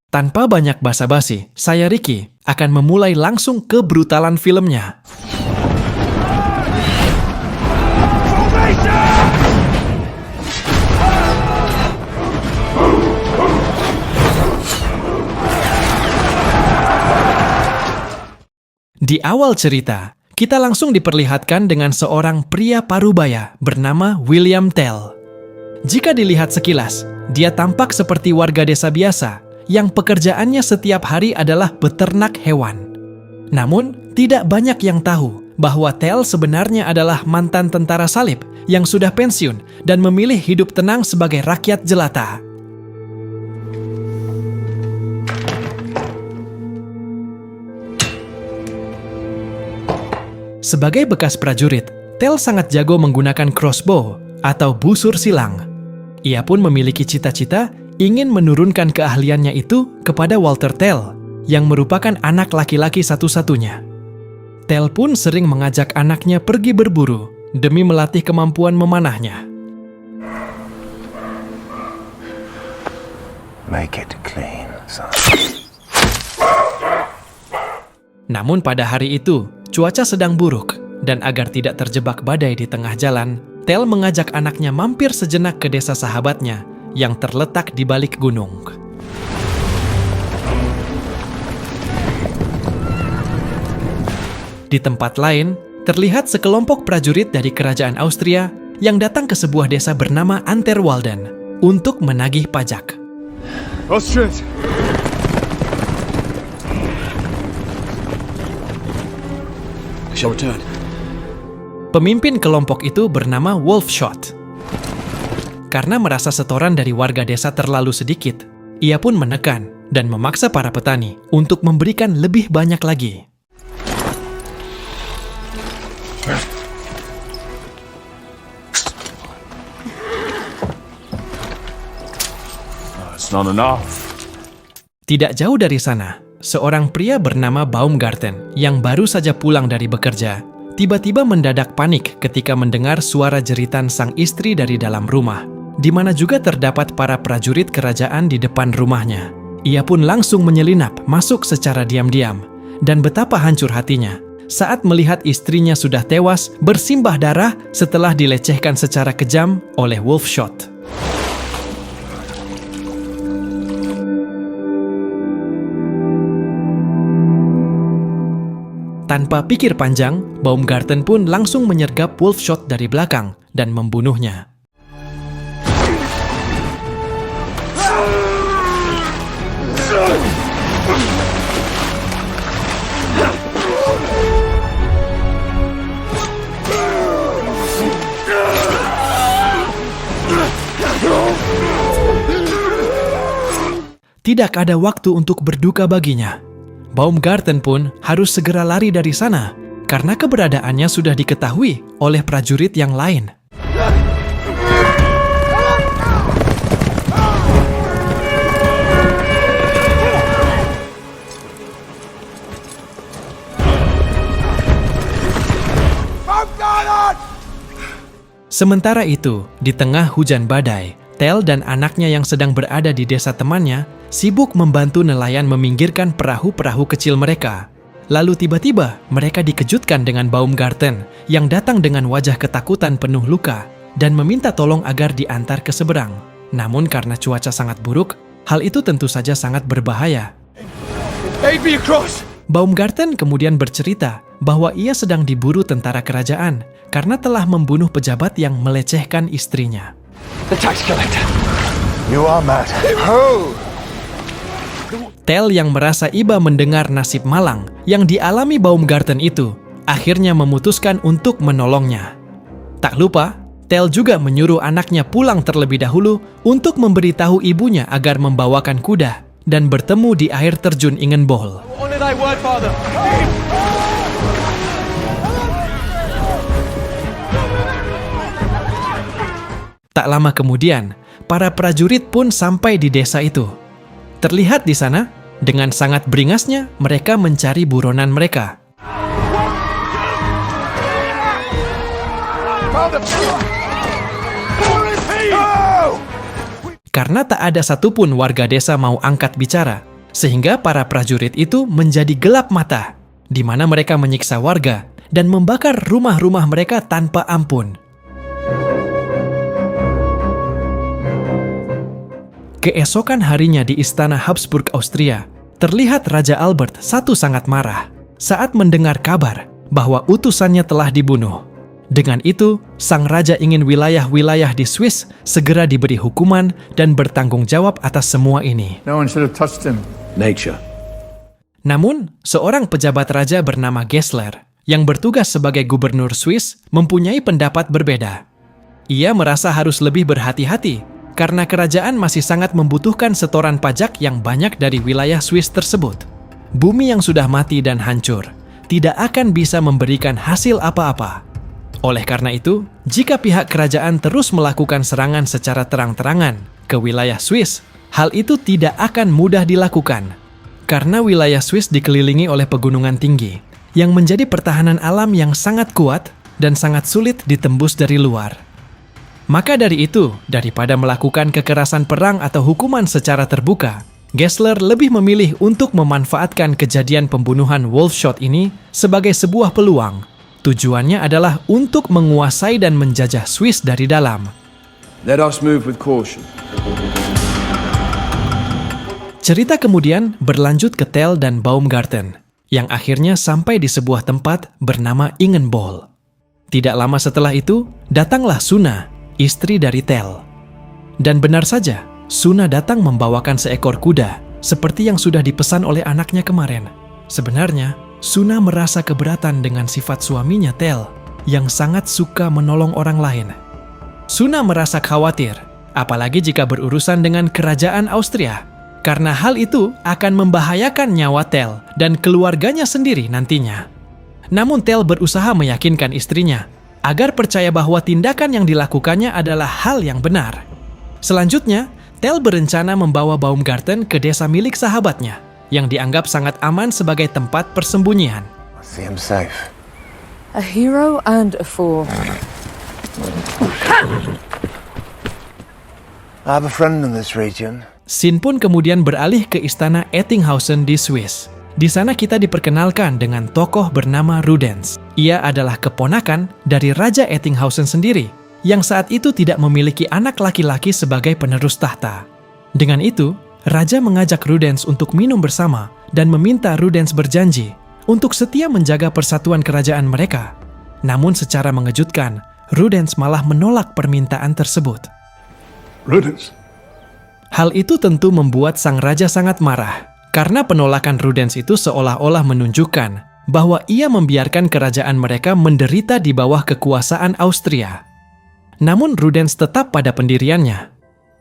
Tanpa banyak basa-basi, saya Ricky akan memulai langsung kebrutalan filmnya. Di awal cerita, kita langsung diperlihatkan dengan seorang pria parubaya bernama William Tell. Jika dilihat sekilas, dia tampak seperti warga desa biasa yang pekerjaannya setiap hari adalah beternak hewan. Namun, tidak banyak yang tahu bahwa Tell sebenarnya adalah mantan tentara salib yang sudah pensiun dan memilih hidup tenang sebagai rakyat jelata. Sebagai bekas prajurit, Tell sangat jago menggunakan crossbow atau busur silang. Ia pun memiliki cita-cita ingin menurunkan keahliannya itu kepada Walter Tell, yang merupakan anak laki-laki satu-satunya. Tell pun sering mengajak anaknya pergi berburu demi melatih kemampuan memanahnya. Make it clean, son. Namun pada hari itu, cuaca sedang buruk, dan agar tidak terjebak badai di tengah jalan, Tell mengajak anaknya mampir sejenak ke desa sahabatnya yang terletak di balik gunung. Di tempat lain, terlihat sekelompok prajurit dari kerajaan Austria yang datang ke sebuah desa bernama Unterwalden untuk menagih pajak. Austrians! We shall return. Pemimpin kelompok itu bernama Wolfshot. Karena merasa setoran dari warga desa terlalu sedikit, ia pun menekan dan memaksa para petani untuk memberikan lebih banyak lagi. It's not enough. Tidak jauh dari sana, seorang pria bernama Baumgarten yang baru saja pulang dari bekerja, tiba-tiba mendadak panik ketika mendengar suara jeritan sang istri dari dalam rumah, di mana juga terdapat para prajurit kerajaan di depan rumahnya. Ia pun langsung menyelinap masuk secara diam-diam, dan betapa hancur hatinya saat melihat istrinya sudah tewas bersimbah darah setelah dilecehkan secara kejam oleh Wolfshot. Tanpa pikir panjang, Baumgarten pun langsung menyergap Wolfshot dari belakang dan membunuhnya. Tidak ada waktu untuk berduka baginya. Baumgarten pun harus segera lari dari sana karena keberadaannya sudah diketahui oleh prajurit yang lain. Sementara itu, di tengah hujan badai, Tell dan anaknya yang sedang berada di desa temannya sibuk membantu nelayan meminggirkan perahu-perahu kecil mereka. Lalu tiba-tiba mereka dikejutkan dengan Baumgarten yang datang dengan wajah ketakutan penuh luka dan meminta tolong agar diantar ke seberang. Namun karena cuaca sangat buruk, hal itu tentu saja sangat berbahaya. Aid me across! Baumgarten kemudian bercerita bahwa ia sedang diburu tentara kerajaan karena telah membunuh pejabat yang melecehkan istrinya. The tax collector! You are mad. Tell yang merasa iba mendengar nasib malang yang dialami Baumgarten itu, akhirnya memutuskan untuk menolongnya. Tak lupa, Tell juga menyuruh anaknya pulang terlebih dahulu untuk memberitahu ibunya agar membawakan kuda dan bertemu di air terjun Ingenbohl. Honor thy word, father! Tak lama kemudian, para prajurit pun sampai di desa itu. Terlihat di sana, dengan sangat beringasnya mereka mencari buronan mereka. karena tak ada satupun warga desa mau angkat bicara, sehingga para prajurit itu menjadi gelap mata, di mana mereka menyiksa warga dan membakar rumah-rumah mereka tanpa ampun. Keesokan harinya di Istana Habsburg Austria, terlihat Raja Albert I sangat marah saat mendengar kabar bahwa utusannya telah dibunuh. Dengan itu, sang raja ingin wilayah-wilayah di Swiss segera diberi hukuman dan bertanggung jawab atas semua ini. No one should have touched him. Nature. Namun, seorang pejabat raja bernama Gessler yang bertugas sebagai gubernur Swiss mempunyai pendapat berbeda. Ia merasa harus lebih berhati-hati karena kerajaan masih sangat membutuhkan setoran pajak yang banyak dari wilayah Swiss tersebut. Bumi yang sudah mati dan hancur tidak akan bisa memberikan hasil apa-apa. Oleh karena itu, jika pihak kerajaan terus melakukan serangan secara terang-terangan ke wilayah Swiss, hal itu tidak akan mudah dilakukan. Karena wilayah Swiss dikelilingi oleh pegunungan tinggi, yang menjadi pertahanan alam yang sangat kuat dan sangat sulit ditembus dari luar. Maka dari itu, daripada melakukan kekerasan perang atau hukuman secara terbuka, Gessler lebih memilih untuk memanfaatkan kejadian pembunuhan Wolfshot ini sebagai sebuah peluang. Tujuannya adalah untuk menguasai dan menjajah Swiss dari dalam. Let us move with caution. Cerita kemudian berlanjut ke Tell dan Baumgarten, yang akhirnya sampai di sebuah tempat bernama Ingenbol. Tidak lama setelah itu, datanglah Suna, istri dari Tell. Dan benar saja, Suna datang membawakan seekor kuda, seperti yang sudah dipesan oleh anaknya kemarin. Sebenarnya, Suna merasa keberatan dengan sifat suaminya Tell, yang sangat suka menolong orang lain. Suna merasa khawatir, apalagi jika berurusan dengan kerajaan Austria, karena hal itu akan membahayakan nyawa Tell dan keluarganya sendiri nantinya. Namun Tell berusaha meyakinkan istrinya agar percaya bahwa tindakan yang dilakukannya adalah hal yang benar. Selanjutnya, Tell berencana membawa Baumgarten ke desa milik sahabatnya, yang dianggap sangat aman sebagai tempat persembunyian. I see him safe. A hero and a fool. I have a friend in this region. Scene pun kemudian beralih ke istana Ettinghausen di Swiss. Di sana kita diperkenalkan dengan tokoh bernama Rudens. Ia adalah keponakan dari Raja Ettinghausen sendiri, yang saat itu tidak memiliki anak laki-laki sebagai penerus tahta. Dengan itu, Raja mengajak Rudens untuk minum bersama dan meminta Rudens berjanji untuk setia menjaga persatuan kerajaan mereka. Namun secara mengejutkan, Rudens malah menolak permintaan tersebut. Rudens. Hal itu tentu membuat sang raja sangat marah, karena penolakan Rudens itu seolah-olah menunjukkan bahwa ia membiarkan kerajaan mereka menderita di bawah kekuasaan Austria. Namun Rudens tetap pada pendiriannya.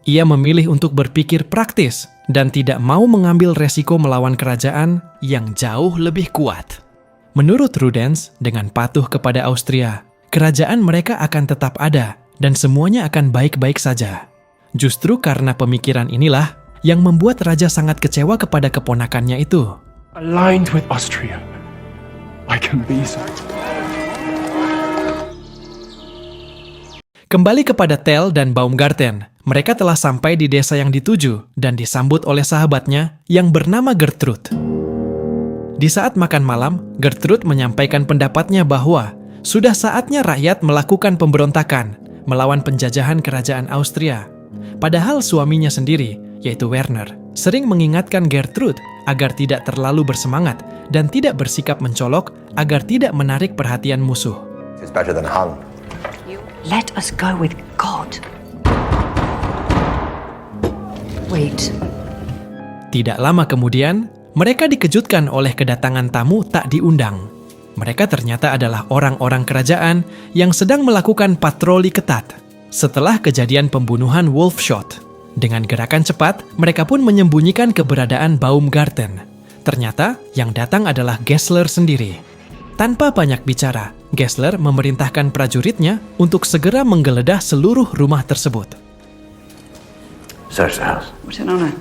Ia memilih untuk berpikir praktis dan tidak mau mengambil resiko melawan kerajaan yang jauh lebih kuat. Menurut Rudens, dengan patuh kepada Austria, kerajaan mereka akan tetap ada dan semuanya akan baik-baik saja. Justru karena pemikiran inilah yang membuat raja sangat kecewa kepada keponakannya itu. Aligned with Austria. I can be so. Kembali kepada Tell dan Baumgarten, mereka telah sampai di desa yang dituju dan disambut oleh sahabatnya yang bernama Gertrud. Di saat makan malam, Gertrud menyampaikan pendapatnya bahwa sudah saatnya rakyat melakukan pemberontakan melawan penjajahan kerajaan Austria. Padahal suaminya sendiri, yaitu Werner, sering mengingatkan Gertrud agar tidak terlalu bersemangat dan tidak bersikap mencolok agar tidak menarik perhatian musuh. It's better than hung. Let us go with God. Wait. Tidak lama kemudian, mereka dikejutkan oleh kedatangan tamu tak diundang. Mereka ternyata adalah orang-orang kerajaan yang sedang melakukan patroli ketat setelah kejadian pembunuhan Wolfshot. Dengan gerakan cepat, mereka pun menyembunyikan keberadaan Baumgarten. Ternyata yang datang adalah Gessler sendiri. Tanpa banyak bicara, Gessler memerintahkan prajuritnya untuk segera menggeledah seluruh rumah tersebut. Search the house. What an honor.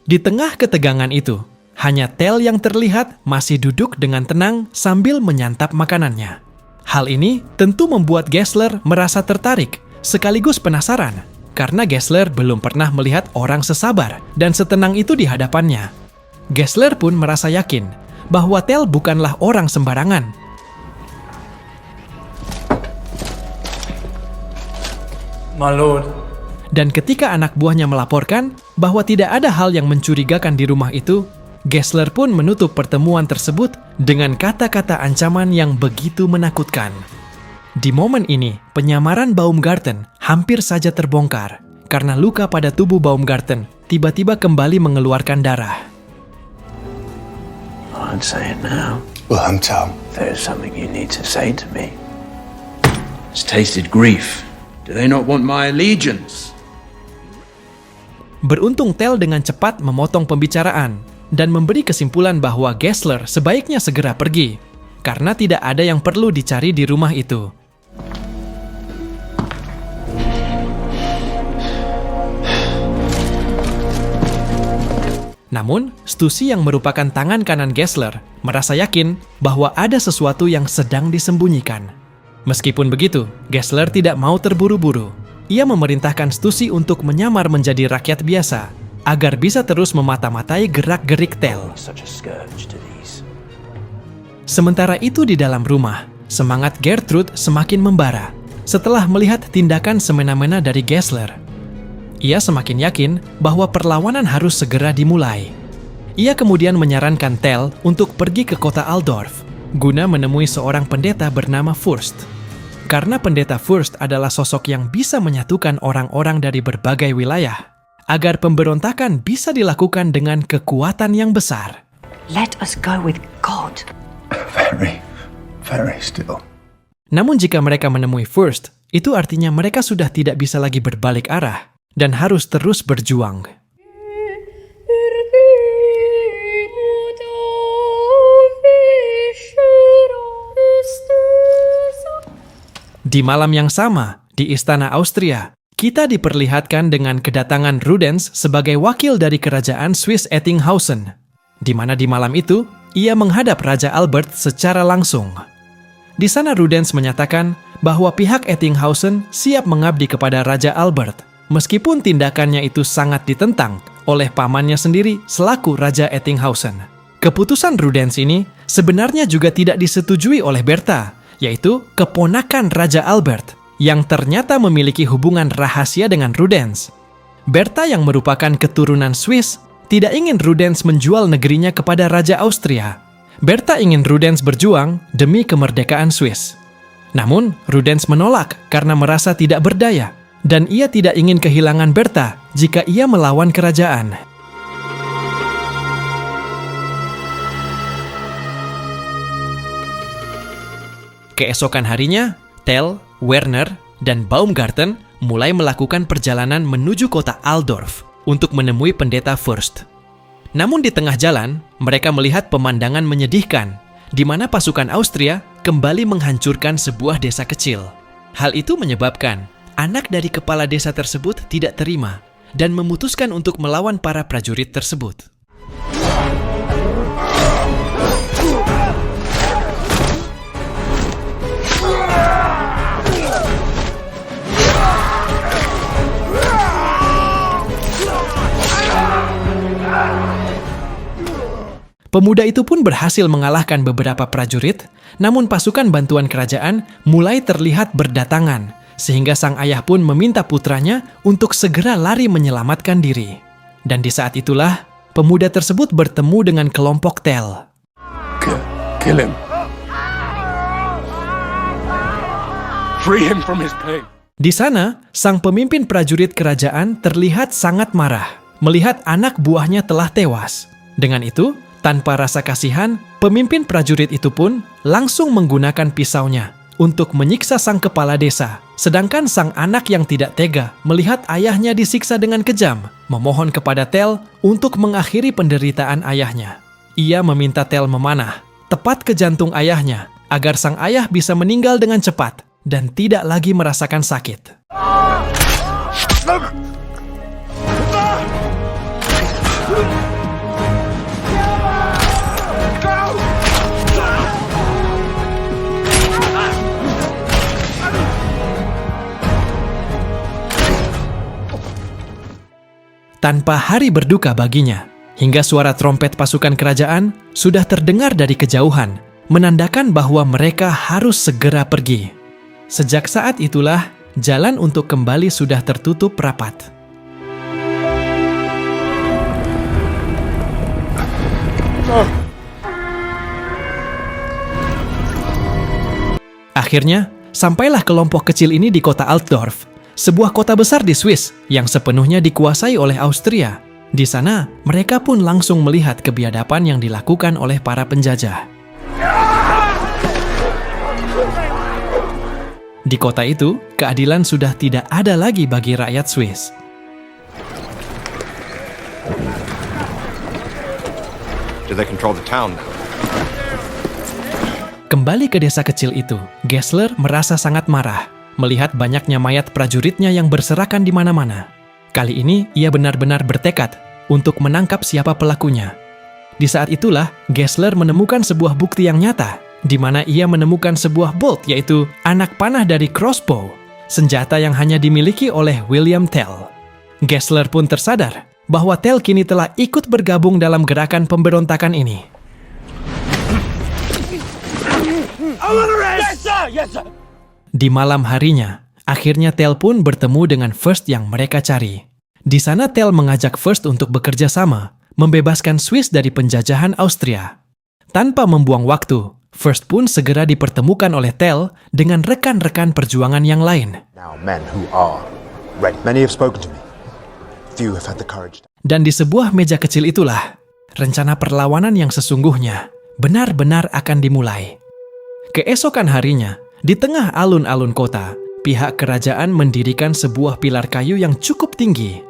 Di tengah ketegangan itu, hanya Tell yang terlihat masih duduk dengan tenang sambil menyantap makanannya. Hal ini tentu membuat Gessler merasa tertarik, sekaligus penasaran, karena Gessler belum pernah melihat orang sesabar dan setenang itu di hadapannya. Gessler pun merasa yakin bahwa Tell bukanlah orang sembarangan. My lord. Dan ketika anak buahnya melaporkan bahwa tidak ada hal yang mencurigakan di rumah itu, Gessler pun menutup pertemuan tersebut dengan kata-kata ancaman yang begitu menakutkan. Di momen ini, penyamaran Baumgarten hampir saja terbongkar karena luka pada tubuh Baumgarten tiba-tiba kembali mengeluarkan darah. I'd say it now. Wilhelm Tell. There's something you need to say to me. It's tasted grief. Do they not want my allegiance? Beruntung Tell dengan cepat memotong pembicaraan dan memberi kesimpulan bahwa Gessler sebaiknya segera pergi karena tidak ada yang perlu dicari di rumah itu. Namun, Stussy yang merupakan tangan kanan Gessler merasa yakin bahwa ada sesuatu yang sedang disembunyikan. Meskipun begitu, Gessler tidak mau terburu-buru. Ia memerintahkan Stussy untuk menyamar menjadi rakyat biasa, agar bisa terus memata-matai gerak-gerik Tell. Such a scourge to these. Sementara itu di dalam rumah, semangat Gertrude semakin membara setelah melihat tindakan semena-mena dari Gessler. Ia semakin yakin bahwa perlawanan harus segera dimulai. Ia kemudian menyarankan Tell untuk pergi ke kota Altdorf guna menemui seorang pendeta bernama Fürst. Karena pendeta Fürst adalah sosok yang bisa menyatukan orang-orang dari berbagai wilayah, agar pemberontakan bisa dilakukan dengan kekuatan yang besar. Let us go with God. Very, very still. Namun jika mereka menemui Fürst, itu artinya mereka sudah tidak bisa lagi berbalik arah dan harus terus berjuang. Di malam yang sama, di Istana Austria, kita diperlihatkan dengan kedatangan Rudenz sebagai wakil dari kerajaan Swiss Ettinghausen, di mana di malam itu, ia menghadap Raja Albert secara langsung. Di sana Rudenz menyatakan bahwa pihak Ettinghausen siap mengabdi kepada Raja Albert, meskipun tindakannya itu sangat ditentang oleh pamannya sendiri selaku Raja Ettinghausen. Keputusan Rudenz ini sebenarnya juga tidak disetujui oleh Bertha, yaitu keponakan Raja Albert, yang ternyata memiliki hubungan rahasia dengan Rudenz. Bertha yang merupakan keturunan Swiss tidak ingin Rudenz menjual negerinya kepada Raja Austria. Bertha ingin Rudenz berjuang demi kemerdekaan Swiss. Namun, Rudenz menolak karena merasa tidak berdaya, dan ia tidak ingin kehilangan Bertha jika ia melawan kerajaan. Keesokan harinya, Tell, Werner, dan Baumgarten mulai melakukan perjalanan menuju kota Altdorf untuk menemui pendeta Fürst. Namun di tengah jalan, mereka melihat pemandangan menyedihkan, di mana pasukan Austria kembali menghancurkan sebuah desa kecil. Hal itu menyebabkan anak dari kepala desa tersebut tidak terima dan memutuskan untuk melawan para prajurit tersebut. Pemuda itu pun berhasil mengalahkan beberapa prajurit, namun pasukan bantuan kerajaan mulai terlihat berdatangan, sehingga sang ayah pun meminta putranya untuk segera lari menyelamatkan diri. Dan di saat itulah, pemuda tersebut bertemu dengan kelompok Tell. Kill him. Free him from his pain. Di sana, sang pemimpin prajurit kerajaan terlihat sangat marah melihat anak buahnya telah tewas. Dengan itu, tanpa rasa kasihan, pemimpin prajurit itu pun langsung menggunakan pisaunya untuk menyiksa sang kepala desa. Sedangkan sang anak yang tidak tega melihat ayahnya disiksa dengan kejam, memohon kepada Tell untuk mengakhiri penderitaan ayahnya. Ia meminta Tell memanah tepat ke jantung ayahnya agar sang ayah bisa meninggal dengan cepat dan tidak lagi merasakan sakit. tanpa hari berduka baginya, hingga suara trompet pasukan kerajaan sudah terdengar dari kejauhan, menandakan bahwa mereka harus segera pergi. Sejak saat itulah, jalan untuk kembali sudah tertutup rapat. Akhirnya, sampailah kelompok kecil ini di kota Altdorf, sebuah kota besar di Swiss yang sepenuhnya dikuasai oleh Austria. Di sana, mereka pun langsung melihat kebiadaban yang dilakukan oleh para penjajah. Di kota itu, keadilan sudah tidak ada lagi bagi rakyat Swiss. Do they control the town now? Kembali ke desa kecil itu, Gessler merasa sangat marah melihat banyaknya mayat prajuritnya yang berserakan di mana-mana. Kali ini, ia benar-benar bertekad untuk menangkap siapa pelakunya. Di saat itulah, Gessler menemukan sebuah bukti yang nyata, di mana ia menemukan sebuah bolt, yaitu anak panah dari crossbow, senjata yang hanya dimiliki oleh William Tell. Gessler pun tersadar bahwa Tell kini telah ikut bergabung dalam gerakan pemberontakan ini. Di malam harinya, akhirnya Tell pun bertemu dengan First yang mereka cari. Di sana Tell mengajak First untuk bekerja sama, membebaskan Swiss dari penjajahan Austria. Tanpa membuang waktu, First pun segera dipertemukan oleh Tell dengan rekan-rekan perjuangan yang lain. Now men who are ready. Many have spoken to me. Few have had the courage. Dan di sebuah meja kecil itulah, rencana perlawanan yang sesungguhnya benar-benar akan dimulai. Keesokan harinya, di tengah alun-alun kota, pihak kerajaan mendirikan sebuah pilar kayu yang cukup tinggi.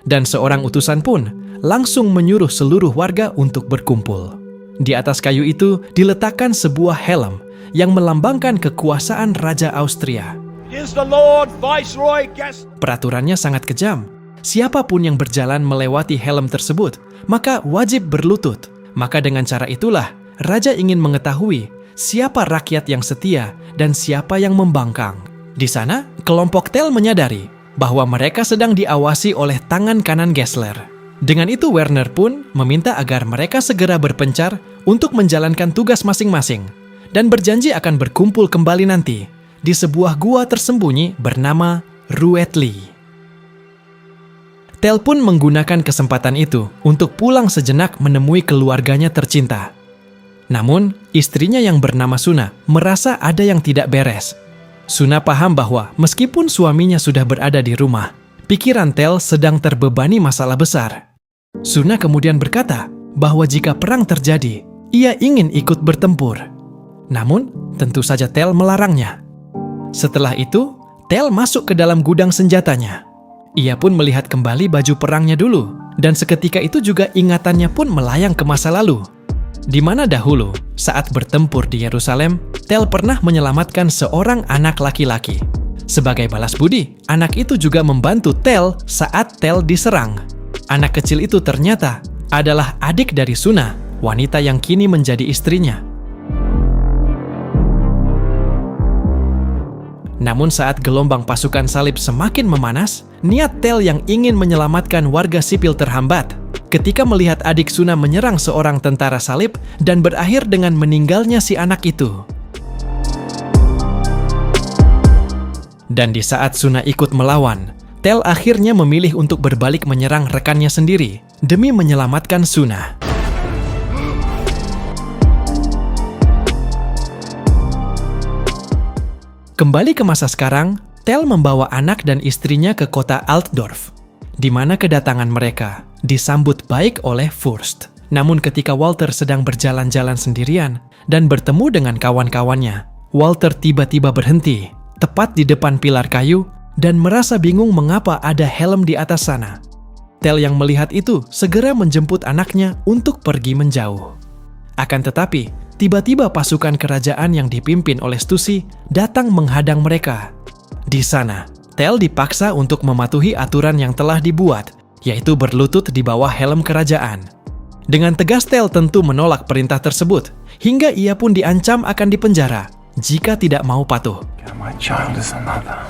Dan seorang utusan pun langsung menyuruh seluruh warga untuk berkumpul. Di atas kayu itu diletakkan sebuah helm yang melambangkan kekuasaan Raja Austria. Peraturannya sangat kejam. Siapapun yang berjalan melewati helm tersebut, maka wajib berlutut. Maka dengan cara itulah, Raja ingin mengetahui siapa rakyat yang setia dan siapa yang membangkang. Di sana, kelompok Tell menyadari bahwa mereka sedang diawasi oleh tangan kanan Gessler. Dengan itu, Werner pun meminta agar mereka segera berpencar untuk menjalankan tugas masing-masing dan berjanji akan berkumpul kembali nanti di sebuah gua tersembunyi bernama Ruetli. Tell pun menggunakan kesempatan itu untuk pulang sejenak menemui keluarganya tercinta. Namun, istrinya yang bernama Suna merasa ada yang tidak beres. Suna paham bahwa meskipun suaminya sudah berada di rumah, pikiran Tell sedang terbebani masalah besar. Suna kemudian berkata bahwa jika perang terjadi, ia ingin ikut bertempur. Namun, tentu saja Tell melarangnya. Setelah itu, Tell masuk ke dalam gudang senjatanya. Ia pun melihat kembali baju perangnya dulu, dan seketika itu juga ingatannya pun melayang ke masa lalu. Di mana dahulu, saat bertempur di Yerusalem, Tell pernah menyelamatkan seorang anak laki-laki. Sebagai balas budi, anak itu juga membantu Tell saat Tell diserang. Anak kecil itu ternyata adalah adik dari Suna, wanita yang kini menjadi istrinya. Namun saat gelombang pasukan salib semakin memanas, niat Tell yang ingin menyelamatkan warga sipil terhambat ketika melihat adik Suna menyerang seorang tentara salib dan berakhir dengan meninggalnya si anak itu. Dan di saat Suna ikut melawan, Tell akhirnya memilih untuk berbalik menyerang rekannya sendiri demi menyelamatkan Suna. Kembali ke masa sekarang, Tell membawa anak dan istrinya ke kota Altdorf, di mana kedatangan mereka disambut baik oleh Fürst. Namun ketika Walter sedang berjalan-jalan sendirian dan bertemu dengan kawan-kawannya, Walter tiba-tiba berhenti, tepat di depan pilar kayu, dan merasa bingung mengapa ada helm di atas sana. Tell yang melihat itu segera menjemput anaknya untuk pergi menjauh. Akan tetapi, tiba-tiba pasukan kerajaan yang dipimpin oleh Stussy datang menghadang mereka. Di sana, Tell dipaksa untuk mematuhi aturan yang telah dibuat, yaitu berlutut di bawah helm kerajaan. Dengan tegas Tell tentu menolak perintah tersebut, hingga ia pun diancam akan dipenjara jika tidak mau patuh. My child is another.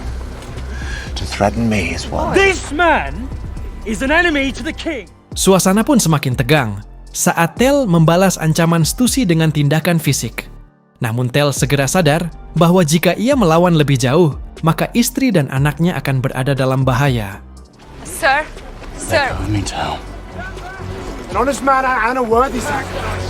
To threaten me is one. This man is an enemy to the king. Suasana pun semakin tegang saat Tell membalas ancaman Stussy dengan tindakan fisik. Namun Tell segera sadar bahwa jika ia melawan lebih jauh, maka istri dan anaknya akan berada dalam bahaya. Sir? Sir? Let me tell. An honest man and a worthy sacrifice.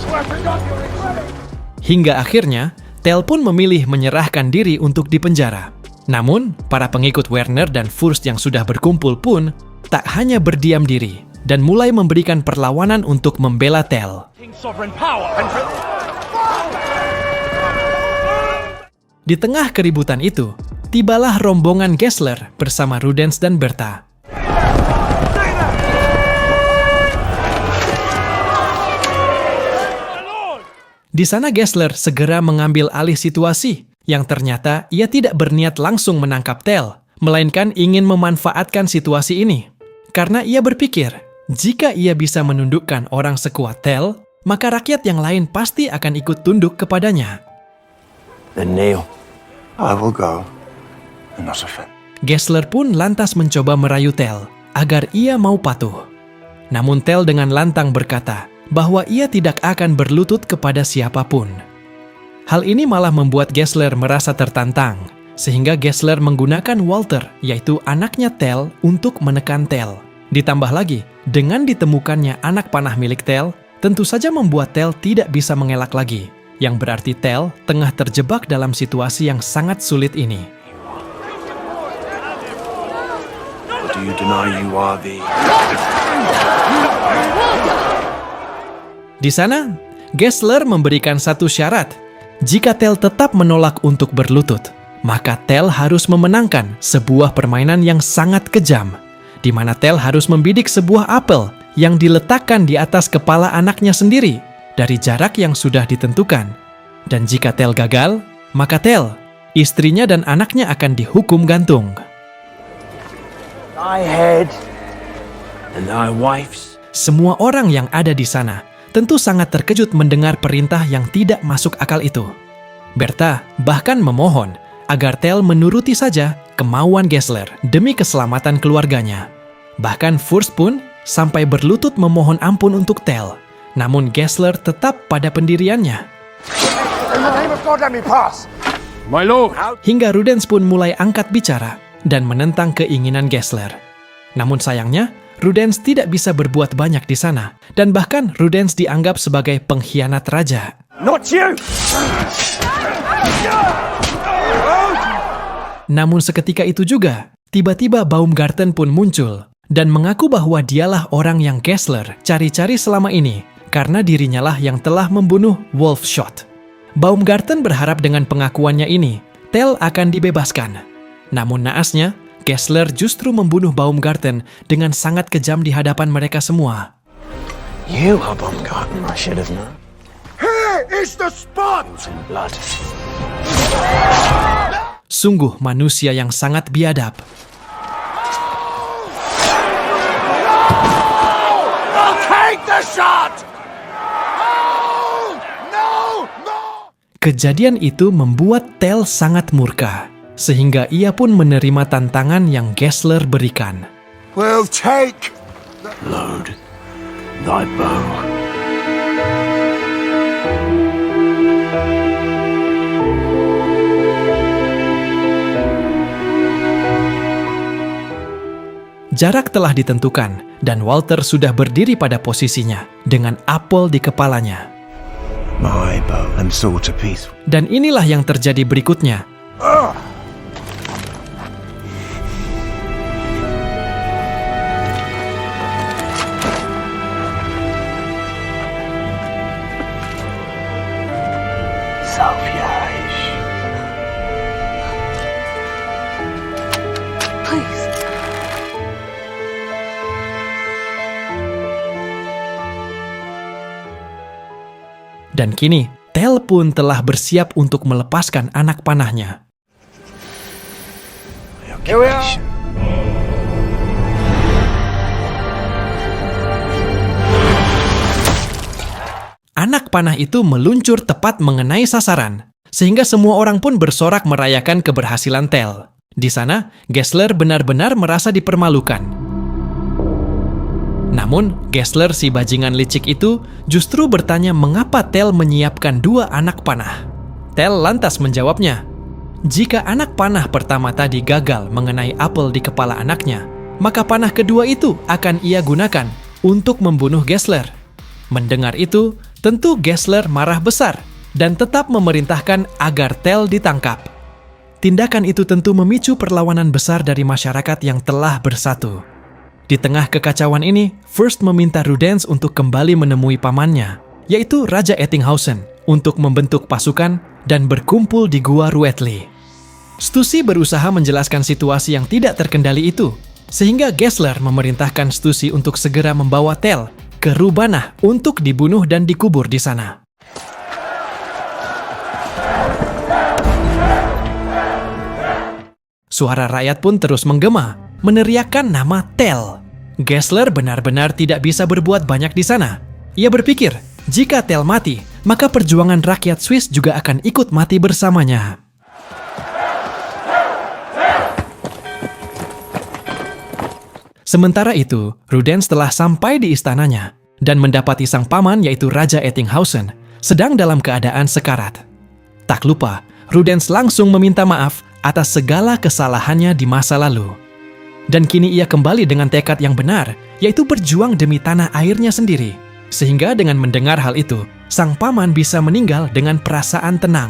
Hingga akhirnya, Tell pun memilih menyerahkan diri untuk dipenjara. Namun, para pengikut Werner dan Fürst yang sudah berkumpul pun tak hanya berdiam diri dan mulai memberikan perlawanan untuk membela Tell. King's sovereign power. Di tengah keributan itu, tibalah rombongan Gessler bersama Rudens dan Bertha. Di sana Gessler segera mengambil alih situasi, yang ternyata ia tidak berniat langsung menangkap Tell, melainkan ingin memanfaatkan situasi ini. Karena ia berpikir, jika ia bisa menundukkan orang sekuat Tell, maka rakyat yang lain pasti akan ikut tunduk kepadanya. Then kneel. I will go and not offend. Gessler pun lantas mencoba merayu Tell agar ia mau patuh. Namun Tell dengan lantang berkata bahwa ia tidak akan berlutut kepada siapapun. Hal ini malah membuat Gessler merasa tertantang, sehingga Gessler menggunakan Walter, yaitu anaknya Tell, untuk menekan Tell. Ditambah lagi, dengan ditemukannya anak panah milik Tell, tentu saja membuat Tell tidak bisa mengelak lagi, yang berarti Tell tengah terjebak dalam situasi yang sangat sulit ini. Or do you deny you are the... Di sana, Gessler memberikan satu syarat. Jika Tell tetap menolak untuk berlutut, maka Tell harus memenangkan sebuah permainan yang sangat kejam, di mana Tell harus membidik sebuah apel yang diletakkan di atas kepala anaknya sendiri dari jarak yang sudah ditentukan. Dan jika Tell gagal, maka Tell, istrinya dan anaknya akan dihukum gantung. Thy head and thy wife's. Semua orang yang ada di sana tentu sangat terkejut mendengar perintah yang tidak masuk akal itu. Bertha bahkan memohon agar Tell menuruti saja kemauan Gessler demi keselamatan keluarganya. Bahkan Fürst pun sampai berlutut memohon ampun untuk Tell. Namun Gessler tetap pada pendiriannya. In the name of God, let me pass. My lord! Hingga Rudens pun mulai angkat bicara dan menentang keinginan Gessler. Namun sayangnya, Rudens tidak bisa berbuat banyak di sana, dan bahkan Rudens dianggap sebagai pengkhianat raja. Not you! Namun seketika itu juga, tiba-tiba Baumgarten pun muncul dan mengaku bahwa dialah orang yang Gessler cari-cari selama ini, karena dirinya lah yang telah membunuh Wolfshot. Baumgarten berharap dengan pengakuannya ini, Tell akan dibebaskan. Namun naasnya, Gessler justru membunuh Baumgarten dengan sangat kejam di hadapan mereka semua. You are Baumgarten, I should have known. Here is the spot! In blood. Sungguh manusia yang sangat biadab. I'll take the shot! No! No! Kejadian itu membuat Tell sangat murka, sehingga ia pun menerima tantangan yang Gessler berikan. We'll take... Load thy bow. Jarak telah ditentukan, dan Walter sudah berdiri pada posisinya, dengan apel di kepalanya. My bow and sword to peace. Dan inilah yang terjadi berikutnya. Please. Dan kini, Tell pun telah bersiap untuk melepaskan anak panahnya. Here we are! Anak panah itu meluncur tepat mengenai sasaran, sehingga semua orang pun bersorak merayakan keberhasilan Tell. Di sana, Gessler benar-benar merasa dipermalukan. Namun, Gessler si bajingan licik itu justru bertanya mengapa Tell menyiapkan 2 anak panah. Tell lantas menjawabnya, jika anak panah pertama tadi gagal mengenai apel di kepala anaknya, maka panah kedua itu akan ia gunakan untuk membunuh Gessler. Mendengar itu, tentu Gessler marah besar dan tetap memerintahkan agar Tell ditangkap. Tindakan itu tentu memicu perlawanan besar dari masyarakat yang telah bersatu. Di tengah kekacauan ini, First meminta Rudens untuk kembali menemui pamannya, yaitu Raja Ettinghausen, untuk membentuk pasukan dan berkumpul di Gua Ruetli. Stussy berusaha menjelaskan situasi yang tidak terkendali itu, sehingga Gessler memerintahkan Stussy untuk segera membawa Tell ke Rubanah untuk dibunuh dan dikubur di sana. Suara rakyat pun terus menggema, meneriakkan nama Tell. Gessler benar-benar tidak bisa berbuat banyak di sana. Ia berpikir, jika Tell mati, maka perjuangan rakyat Swiss juga akan ikut mati bersamanya. Sementara itu, Rudens telah sampai di istananya dan mendapati sang paman yaitu Raja Ettinghausen sedang dalam keadaan sekarat. Tak lupa, Rudens langsung meminta maaf atas segala kesalahannya di masa lalu. Dan kini ia kembali dengan tekad yang benar, yaitu berjuang demi tanah airnya sendiri. Sehingga dengan mendengar hal itu, sang paman bisa meninggal dengan perasaan tenang.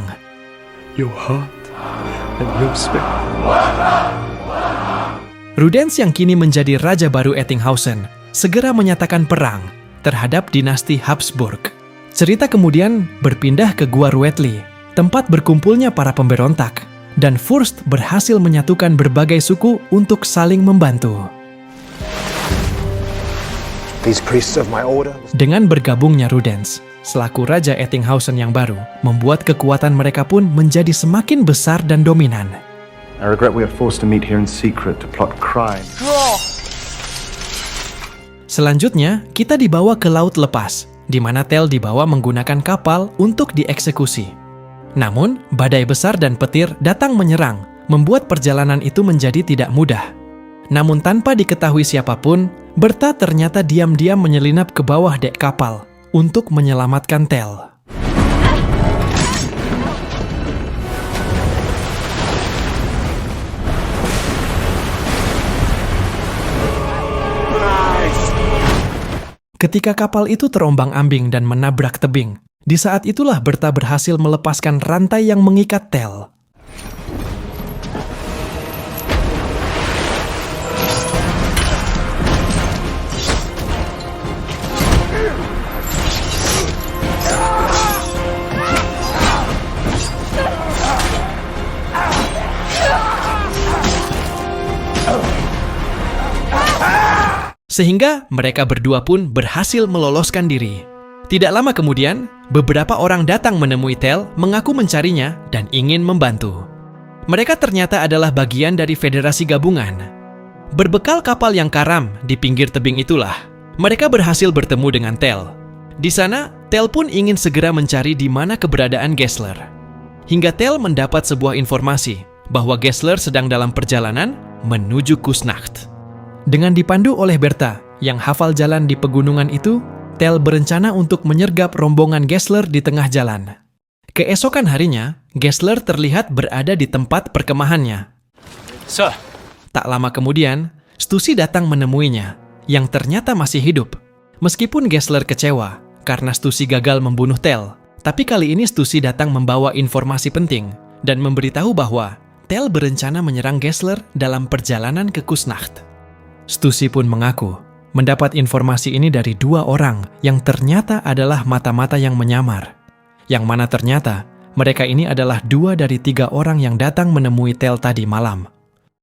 Your heart and your spirit. Rudens yang kini menjadi raja baru Ettinghausen segera menyatakan perang terhadap dinasti Habsburg. Cerita kemudian berpindah ke Gua Ruetli, tempat berkumpulnya para pemberontak. Dan Fürst berhasil menyatukan berbagai suku untuk saling membantu. These priests of my order. Dengan bergabungnya Rudens, selaku Raja Ettinghausen yang baru, membuat kekuatan mereka pun menjadi semakin besar dan dominan. I regret we are forced to meet here in secret to plot crime. Selanjutnya, kita dibawa ke Laut Lepas, di mana Tell dibawa menggunakan kapal untuk dieksekusi. Namun, badai besar dan petir datang menyerang, membuat perjalanan itu menjadi tidak mudah. Namun tanpa diketahui siapapun, Berta ternyata diam-diam menyelinap ke bawah dek kapal untuk menyelamatkan Tell. Ketika kapal itu terombang-ambing dan menabrak tebing, di saat itulah Berta berhasil melepaskan rantai yang mengikat Tell. Sehingga mereka berdua pun berhasil meloloskan diri. Tidak lama kemudian, beberapa orang datang menemui Tell, mengaku mencarinya dan ingin membantu. Mereka ternyata adalah bagian dari Federasi Gabungan. Berbekal kapal yang karam di pinggir tebing itulah, mereka berhasil bertemu dengan Tell. Di sana, Tell pun ingin segera mencari di mana keberadaan Gessler. Hingga Tell mendapat sebuah informasi bahwa Gessler sedang dalam perjalanan menuju Kusnacht. Dengan dipandu oleh Berta yang hafal jalan di pegunungan itu, Tell berencana untuk menyergap rombongan Gessler di tengah jalan. Keesokan harinya, Gessler terlihat berada di tempat perkemahannya. Sir. Tak lama kemudian, Stussy datang menemuinya, yang ternyata masih hidup. Meskipun Gessler kecewa karena Stussy gagal membunuh Tell, tapi kali ini Stussy datang membawa informasi penting dan memberitahu bahwa Tell berencana menyerang Gessler dalam perjalanan ke Kusnacht. Stussy pun mengaku mendapat informasi ini dari 2 orang yang ternyata adalah mata-mata yang menyamar. Yang mana ternyata mereka ini adalah 2 dari 3 orang yang datang menemui Tell tadi malam.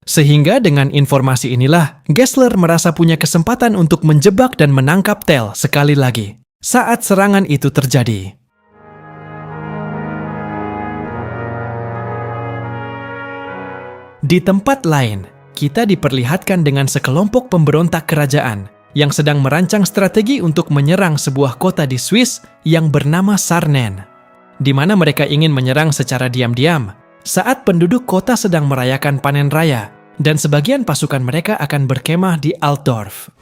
Sehingga dengan informasi inilah, Gessler merasa punya kesempatan untuk menjebak dan menangkap Tell sekali lagi saat serangan itu terjadi. Di tempat lain, kita diperlihatkan dengan sekelompok pemberontak kerajaan yang sedang merancang strategi untuk menyerang sebuah kota di Swiss yang bernama Sarnen, di mana mereka ingin menyerang secara diam-diam saat penduduk kota sedang merayakan panen raya, dan sebagian pasukan mereka akan berkemah di Altdorf.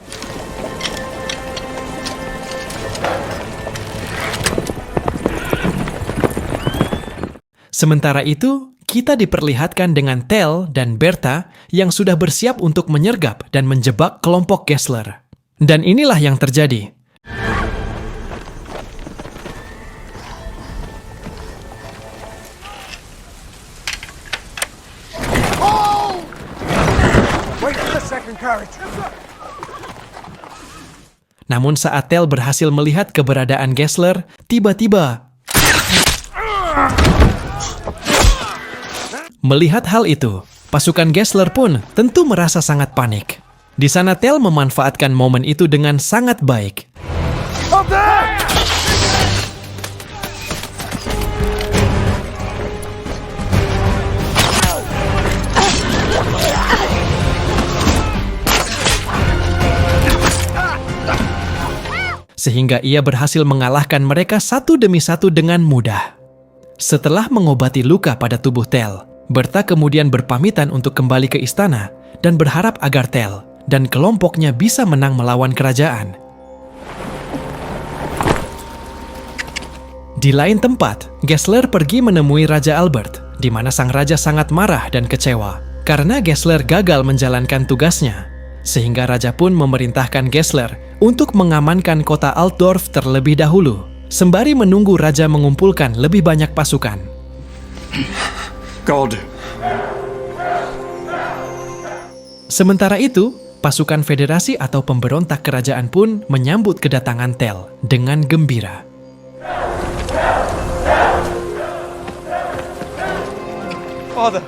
Sementara itu, kita diperlihatkan dengan Tell dan Bertha yang sudah bersiap untuk menyergap dan menjebak kelompok Gessler. Dan inilah yang terjadi. Wait for the second carriage. Namun saat Tell berhasil melihat keberadaan Gessler, tiba-tiba melihat hal itu, pasukan Gessler pun tentu merasa sangat panik. Di sana Tell memanfaatkan momen itu dengan sangat baik. Up there! Sehingga ia berhasil mengalahkan mereka satu demi satu dengan mudah. Setelah mengobati luka pada tubuh Tell, Bertha kemudian berpamitan untuk kembali ke istana dan berharap agar Tell dan kelompoknya bisa menang melawan kerajaan. Di lain tempat, Gessler pergi menemui Raja Albert, di mana sang raja sangat marah dan kecewa karena Gessler gagal menjalankan tugasnya. Sehingga raja pun memerintahkan Gessler untuk mengamankan kota Altdorf terlebih dahulu, sembari menunggu raja mengumpulkan lebih banyak pasukan. God. Sementara itu, pasukan federasi atau pemberontak kerajaan pun menyambut kedatangan Tell dengan gembira. Father.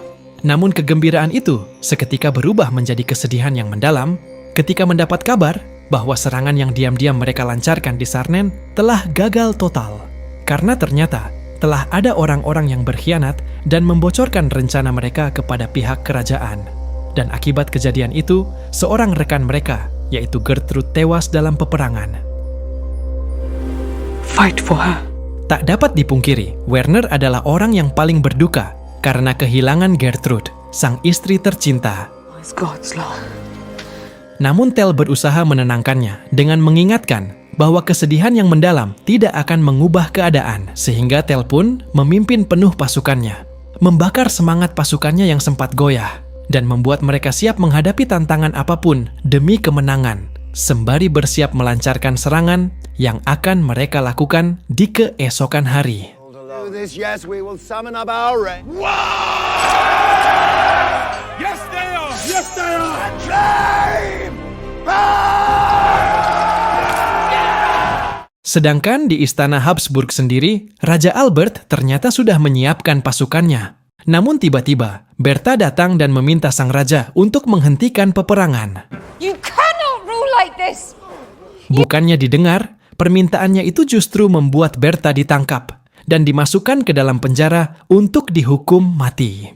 Namun kegembiraan itu seketika berubah menjadi kesedihan yang mendalam ketika mendapat kabar bahwa serangan yang diam-diam mereka lancarkan di Sarnen telah gagal total. Karena ternyata telah ada orang-orang yang berkhianat dan membocorkan rencana mereka kepada pihak kerajaan. Dan akibat kejadian itu, seorang rekan mereka, yaitu Gertrude, tewas dalam peperangan. Fight for her. Tak dapat dipungkiri, Werner adalah orang yang paling berduka karena kehilangan Gertrude, sang istri tercinta. It's God's law. Namun Tell berusaha menenangkannya dengan mengingatkan bahwa kesedihan yang mendalam tidak akan mengubah keadaan, sehingga Tell pun memimpin penuh pasukannya, membakar semangat pasukannya yang sempat goyah, dan membuat mereka siap menghadapi tantangan apapun demi kemenangan, sembari bersiap melancarkan serangan yang akan mereka lakukan di keesokan hari. Yes, we will summon up our rank. Yes, they are! Yes, they are! Sedangkan di istana Habsburg sendiri, Raja Albert ternyata sudah menyiapkan pasukannya. Namun tiba-tiba, Bertha datang dan meminta sang raja untuk menghentikan peperangan. You cannot rule like this! Bukannya didengar, permintaannya itu justru membuat Bertha ditangkap dan dimasukkan ke dalam penjara untuk dihukum mati.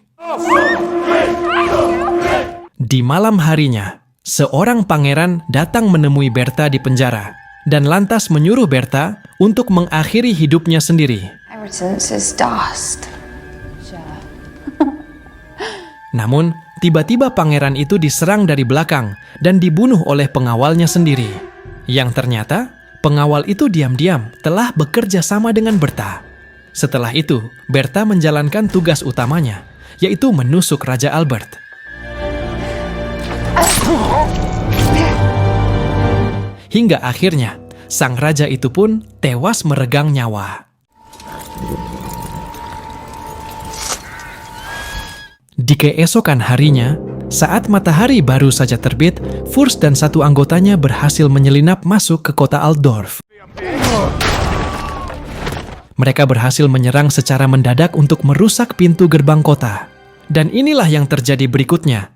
Di malam harinya, seorang pangeran datang menemui Bertha di penjara dan lantas menyuruh Bertha untuk mengakhiri hidupnya sendiri. Inheritance is dust. Namun, tiba-tiba pangeran itu diserang dari belakang dan dibunuh oleh pengawalnya sendiri. Yang ternyata, pengawal itu diam-diam telah bekerja sama dengan Bertha. Setelah itu, Bertha menjalankan tugas utamanya, yaitu menusuk Raja Albert. Hingga akhirnya, sang raja itu pun tewas meregang nyawa. Di keesokan harinya, saat matahari baru saja terbit, Fürst dan satu anggotanya berhasil menyelinap masuk ke kota Altdorf. Mereka berhasil menyerang secara mendadak untuk merusak pintu gerbang kota. Dan inilah yang terjadi berikutnya.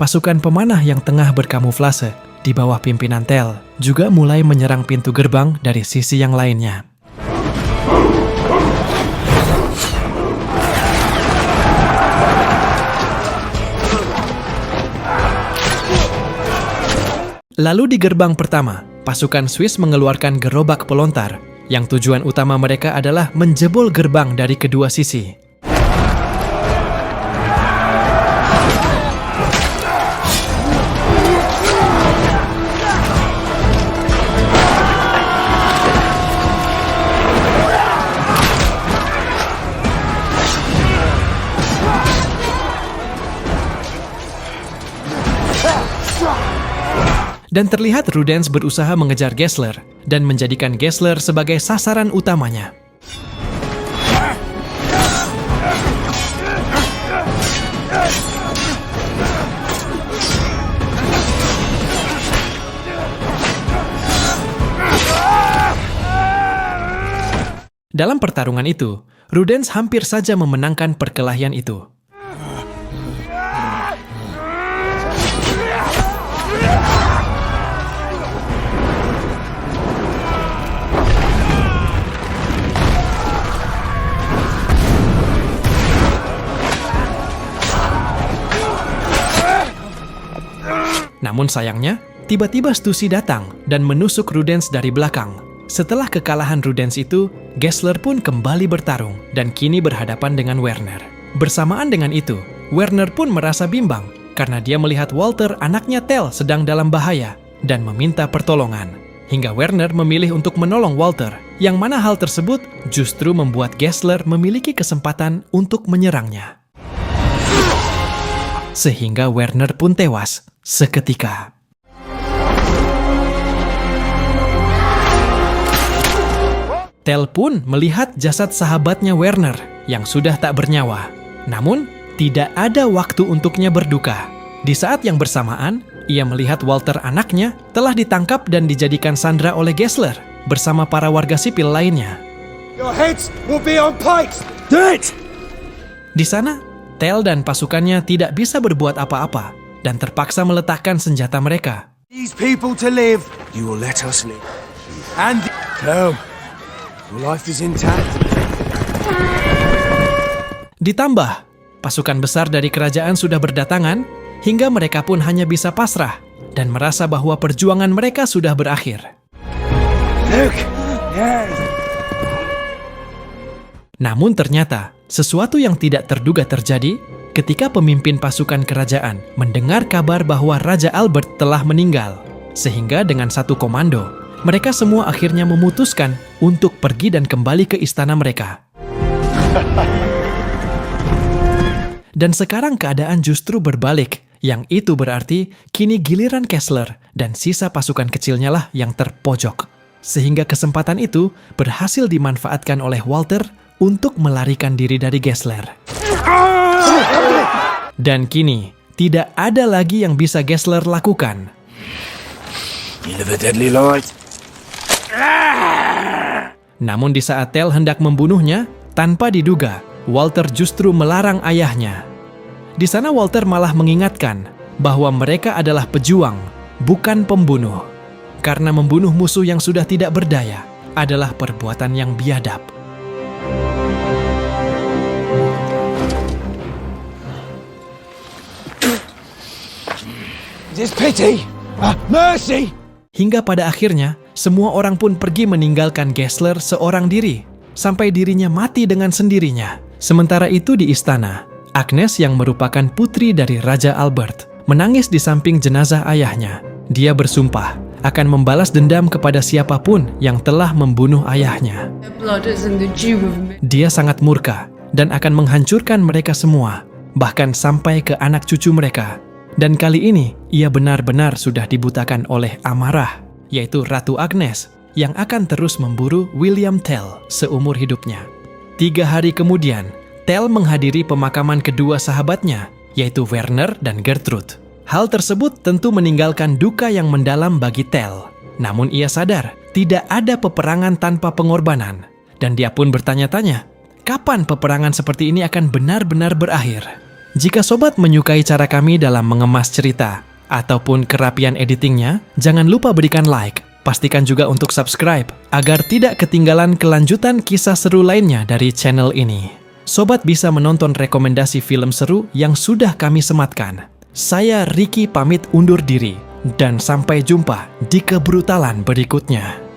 Pasukan pemanah yang tengah berkamuflase di bawah pimpinan Tell juga mulai menyerang pintu gerbang dari sisi yang lainnya. Lalu di gerbang pertama, pasukan Swiss mengeluarkan gerobak pelontar, yang tujuan utama mereka adalah menjebol gerbang dari kedua sisi. Dan terlihat Rudens berusaha mengejar Gessler dan menjadikan Gessler sebagai sasaran utamanya. Dalam pertarungan itu, Rudens hampir saja memenangkan perkelahian itu. Namun sayangnya, tiba-tiba Stussy datang dan menusuk Rudens dari belakang. Setelah kekalahan Rudens itu, Gessler pun kembali bertarung dan kini berhadapan dengan Werner. Bersamaan dengan itu, Werner pun merasa bimbang karena dia melihat Walter, anaknya Tell, sedang dalam bahaya dan meminta pertolongan. Hingga Werner memilih untuk menolong Walter, yang mana hal tersebut justru membuat Gessler memiliki kesempatan untuk menyerangnya. Sehingga Werner pun tewas seketika. Tell pun melihat jasad sahabatnya Werner yang sudah tak bernyawa. Namun, tidak ada waktu untuknya berduka. Di saat yang bersamaan, ia melihat Walter, anaknya, telah ditangkap dan dijadikan sandera oleh Gessler bersama para warga sipil lainnya. Your heads will be on pikes! Do it! Di sana, Tell dan pasukannya tidak bisa berbuat apa-apa dan terpaksa meletakkan senjata mereka. These people to live. You will let us live. And Tell, your life is intact. Ditambah, pasukan besar dari kerajaan sudah berdatangan, hingga mereka pun hanya bisa pasrah dan merasa bahwa perjuangan mereka sudah berakhir. Look! Yes! Namun ternyata, sesuatu yang tidak terduga terjadi ketika pemimpin pasukan kerajaan mendengar kabar bahwa Raja Albert telah meninggal. Sehingga dengan satu komando, mereka semua akhirnya memutuskan untuk pergi dan kembali ke istana mereka. Dan sekarang keadaan justru berbalik, yang itu berarti kini giliran Gessler dan sisa pasukan kecilnya lah yang terpojok. Sehingga kesempatan itu berhasil dimanfaatkan oleh Walter untuk melarikan diri dari Gessler. Dan kini, tidak ada lagi yang bisa Gessler lakukan. You live a deadly life. Namun di saat Tell hendak membunuhnya, tanpa diduga, Walter justru melarang ayahnya. Di sana Walter malah mengingatkan bahwa mereka adalah pejuang, bukan pembunuh. Karena membunuh musuh yang sudah tidak berdaya adalah perbuatan yang biadab. Is pity? Mercy! Hingga pada akhirnya, semua orang pun pergi meninggalkan Gessler seorang diri, sampai dirinya mati dengan sendirinya. Sementara itu di istana, Agnes yang merupakan putri dari Raja Albert, menangis di samping jenazah ayahnya. Dia bersumpah akan membalas dendam kepada siapapun yang telah membunuh ayahnya. Dia sangat murka dan akan menghancurkan mereka semua, bahkan sampai ke anak cucu mereka. Dan kali ini, ia benar-benar sudah dibutakan oleh amarah, yaitu Ratu Agnes, yang akan terus memburu William Tell seumur hidupnya. 3 hari kemudian, Tell menghadiri pemakaman kedua sahabatnya, yaitu Werner dan Gertrude. Hal tersebut tentu meninggalkan duka yang mendalam bagi Tell. Namun ia sadar, tidak ada peperangan tanpa pengorbanan. Dan dia pun bertanya-tanya, kapan peperangan seperti ini akan benar-benar berakhir? Jika sobat menyukai cara kami dalam mengemas cerita, ataupun kerapian editingnya, jangan lupa berikan like. Pastikan juga untuk subscribe agar tidak ketinggalan kelanjutan kisah seru lainnya dari channel ini. Sobat bisa menonton rekomendasi film seru yang sudah kami sematkan. Saya Ricky pamit undur diri dan sampai jumpa di kebrutalan berikutnya.